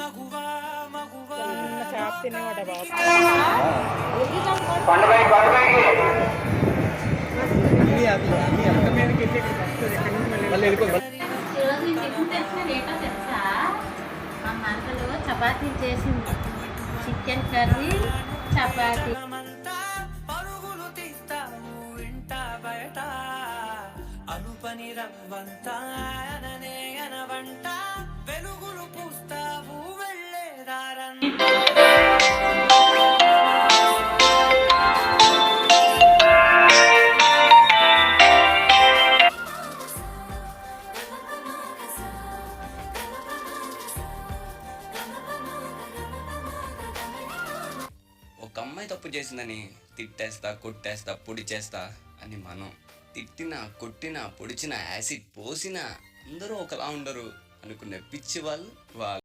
చిన్న చేప తినేవాడ బాబు. ఈరోజు టిఫిన్ తెచ్చిన ఏంటో తెలుసా? మా మంటలో చపాతీ చేసింది. Chicken curry, chapati. అనుపని రవ్వంత అననే అనవంట వెలుగులు పూస్తావు వెళ్ళేదారంట. ఒక అమ్మాయి తప్పు చేసిందని తిట్టేస్తా, కొట్టేస్తా, పొడి చేస్తా అని మనం తిట్టినా, కొట్టినా, పొడిచినా, యాసిడ్ పోసినా అందరూ ఒకలా ఉండరు అనుకునే పిచ్చి వాళ్ళు